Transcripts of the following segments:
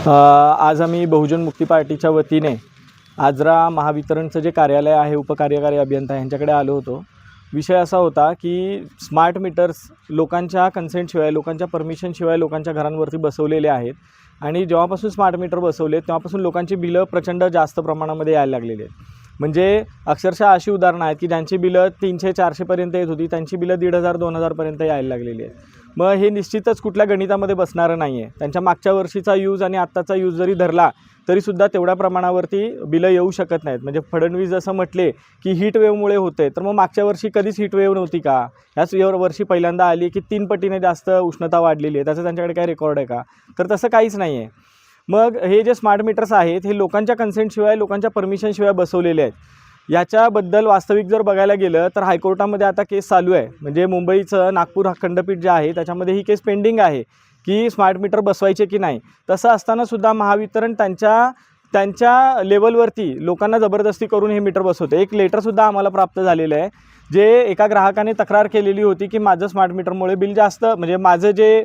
आज आम्ही बहुजन मुक्ती पार्टीच्या वतीने आजरा महावितरणचं जे कार्यालय आहे, उपकार्यकारी अभियंता यांच्याकडे आलो होतो। विषय असा होता की स्मार्ट मीटर्स लोकांच्या कन्सेंटशिवाय, लोकांच्या परमिशनशिवाय लोकांच्या घरांवरती बसवलेले आहेत आणि जेव्हापासून स्मार्ट मीटर बसवले तेव्हापासून लोकांची बिलं प्रचंड जास्त प्रमाणामध्ये यायला लागलेली आहेत। म्हणजे अक्षरशः अशी उदाहरणं आहेत की ज्यांची बिलं 300-400 पर्यंत येत होती त्यांची बिलं 1500-2000 पर्यंत यायला लागलेली आहेत। मग हे निश्चितच कुठल्या गणितामध्ये बसणारं नाही आहे। त्यांच्या मागच्या वर्षीचा यूज आणि आत्ताचा यूज जरी धरला तरीसुद्धा तेवढ्या प्रमाणावरती बिलं येऊ शकत नाहीत। म्हणजे फडणवीस जसं म्हटले की हीट वेव्हमुळे होते, तर मग मागच्या वर्षी कधीच हीट वेव्ह नव्हती का? ह्याच वर्षी पहिल्यांदा आली की 3 पटीने जास्त उष्णता वाढलेली आहे, त्याचं त्यांच्याकडे काय रेकॉर्ड आहे का? तर तसं काहीच नाही आहे। मग हे जे स्मार्ट मीटर्स आहेत हे लोकांच्या कन्सेंटशिवाय, लोकांच्या परमिशनशिवाय बसवलेले आहेत। याच्याबद्दल वास्तविक जर बघायला गेलं तर हायकोर्टामध्ये आता केस चालू आहे। म्हणजे मुंबईचं नागपूर खंडपीठ जे आहे त्याच्यामध्ये ही केस पेंडिंग आहे की स्मार्ट मीटर बसवायचे की नाही। तसं असतानासुद्धा महावितरण त्यांच्या लेवलवरती लोकांना जबरदस्ती करून हे मीटर बसवते। एक लेटरसुद्धा आम्हाला प्राप्त झालेलं आहे, जे एका ग्राहकाने तक्रार केलेली होती की माझं स्मार्ट मीटरमुळे बिल जास्त, म्हणजे माझं जे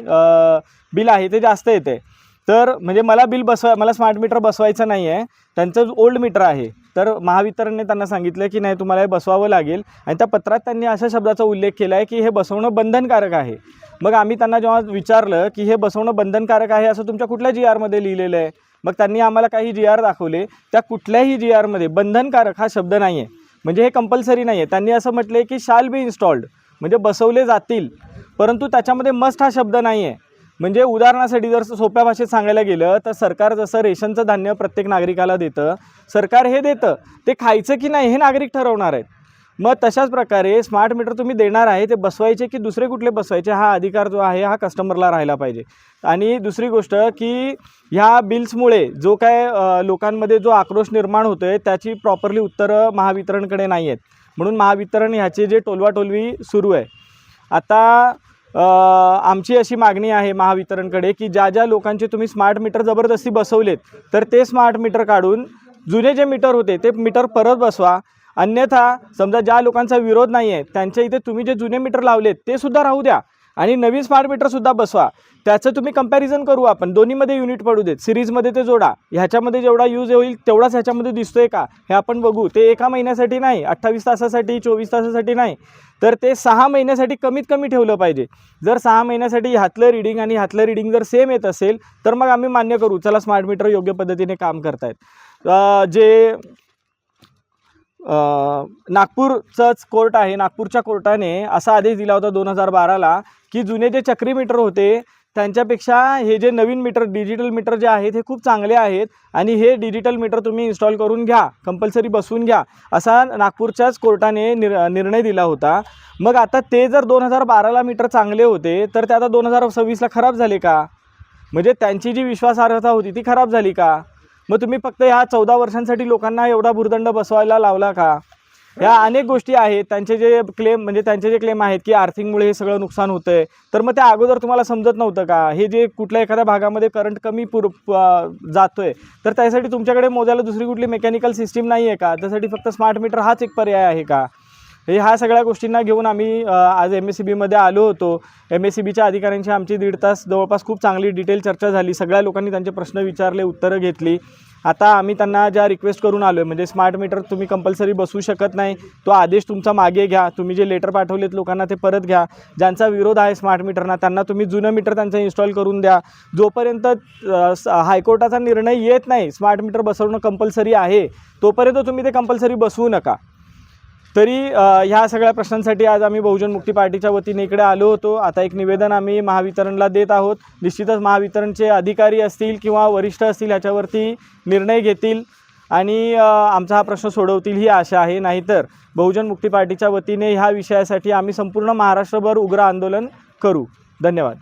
बिल आहे ते जास्त येते। तर म्हणजे मला स्मार्ट मीटर बसवायचं नाही आहे, त्यांचं ओल्ड मीटर आहे। तर महावितरणने त्यांना सांगितलं की नाही, तुम्हाला हे बसवावं लागेल आणि त्या पत्रात त्यांनी अशा शब्दाचा उल्लेख केला आहे की हे बसवणं बंधनकारक आहे। मग आम्ही त्यांना जेव्हा विचारलं की हे बसवणं बंधनकारक आहे असं तुमच्या कुठल्या GRमध्ये लिहिलेलं आहे, मग त्यांनी आम्हाला काही GR दाखवले, त्या कुठल्याही GRमध्ये बंधनकारक हा शब्द नाही आहे। म्हणजे हे कंपल्सरी नाही आहे। त्यांनी असं म्हटले की शाल बी इन्स्टॉल्ड, म्हणजे बसवले जातील, परंतु त्याच्यामध्ये मस्ट हा शब्द नाही आहे। म्हणजे उदाहरणासाठी जर सोप्या भाषेत सांगायला गेलं तर सरकार जसं रेशनचं धान्य प्रत्येक नागरिकाला देतं, सरकार हे देतं, ते खायचं की नाही हे नागरिक ठरवणार आहेत। मग तशाच प्रकारे स्मार्ट मीटर तुम्ही देणार आहे ते बसवायचे की दुसरे कुठले बसवायचे हा अधिकार जो आहे हा कस्टमरला राहिला पाहिजे। आणि दुसरी गोष्ट की ह्या बिल्समुळे जो काय लोकांमध्ये जो आक्रोश निर्माण होतो आहे त्याची प्रॉपरली उत्तरं महावितरणकडे नाही आहेत, म्हणून महावितरण ह्याचे जे टोलवाटोलवी सुरू आहे। आता आमची अशी मागणी आहे महावितरणकडे की ज्या लोकांचे तुम्ही स्मार्ट मीटर जबरदस्ती बसवलेत तर ते स्मार्ट मीटर काढून जुने जे मीटर होते ते मीटर परत बसवा। अन्यथा समजा ज्या लोकांचा विरोध नाही आहे त्यांच्या इथे तुम्ही जे जुने मीटर लावलेत ते सुद्धा राहू द्या आणि नवीन स्मार्ट मीटरसुद्धा बसवा। त्याचं तुम्ही कंपॅरिझन करू, आपण दोन्हीमध्ये युनिट पडू देत, सिरीजमध्ये ते जोडा, ह्याच्यामध्ये जेवढा यूज होईल तेवढाच ह्याच्यामध्ये दिसतोय का हे आपण बघू। ते एका महिन्यासाठी नाही, 28 तासासाठी, 24 तासासाठी नाही, तर ते 6 महिन्यासाठी कमीत कमी ठेवलं पाहिजे। जर 6 महिन्यासाठी ह्यातलं रीडिंग आणि ह्यातलं रीडिंग जर सेम येत असेल तर मग आम्ही मान्य करू, चला स्मार्ट मीटर योग्य पद्धतीने काम करतायत। जे नागपूरचंच कोर्ट आहे, नागपूरच्या कोर्टाने असा आदेश दिला होता 2012ला की जुने जे चक्री मीटर होते त्यांच्यापेक्षा हे जे नवीन मीटर, डिजिटल मीटर जे आहेत हे खूप चांगले आहेत आणि हे डिजिटल मीटर तुम्ही इन्स्टॉल करून घ्या, कंपल्सरी बसवून घ्या, असा नागपूरच्याच कोर्टाने निर्णय दिला होता। मग आता ते जर 2012ला मीटर चांगले होते तर ते आता 2026ला खराब झाले का? म्हणजे त्यांची जी विश्वासार्हता होती ती खराब झाली का? मग तुम्ही फक्त ह्या 14 वर्षांसाठी लोकांना एवढा भुर्दंड बसवायला लावला का? ह्या अनेक गोष्टी आहेत। त्यांचे जे क्लेम आहेत की आर्थिंगमुळे हे सगळं नुकसान होतं आहे, तर मग त्या अगोदर तुम्हाला समजत नव्हतं का? हे जे कुठल्या एखाद्या भागामध्ये करंट कमी जातो आहे तर त्यासाठी तुमच्याकडे मोजायला दुसरी कुठली मेकॅनिकल सिस्टीम नाही आहे का? त्यासाठी फक्त स्मार्ट मीटर हाच एक पर्याय आहे का? ह्या सगळ्या गोष्टींना घेऊन आम्ही आज MSEBमध्ये आलो होतो। MSEBच्या अधिकाऱ्यांची आमची 1.5 तास जवळपास खूप चांगली डिटेल चर्चा झाली। सगळ्या लोकांनी त्यांचे प्रश्न विचारले, उत्तरं घेतली। आता आम्ही त्यांना ज्या रिक्वेस्ट करून आलो आहे, म्हणजे स्मार्ट मीटर तुम्ही कंपल्सरी बसवू शकत नाही, तो आदेश तुमचा मागे घ्या, तुम्ही जे लेटर पाठवलेत लोकांना ते परत घ्या, ज्यांचा विरोध आहे स्मार्ट मीटरना त्यांना तुम्ही जुनं मीटर त्यांचं इन्स्टॉल करून द्या। जोपर्यंत हायकोर्टाचा निर्णय येत नाही स्मार्ट मीटर बसवणं कंपल्सरी आहे तोपर्यंत तुम्ही ते कंपल्सरी बसवू नका। तरी ह्या सगळ्या प्रश्नांसाठी आज आम्ही बहुजन मुक्ती पार्टीच्या वतीने इकडे आलो होतो। आता एक निवेदन आम्ही महावितरणला देत आहोत। निश्चितच महावितरणचे अधिकारी असतील किंवा वरिष्ठ असतील ह्याच्यावरती निर्णय घेतील आणि आमचा हा प्रश्न सोडवतील ही आशा आहे। नाहीतर बहुजन मुक्ती पार्टीच्या वतीने ह्या विषयासाठी आम्ही संपूर्ण महाराष्ट्रभर उग्र आंदोलन करू। धन्यवाद।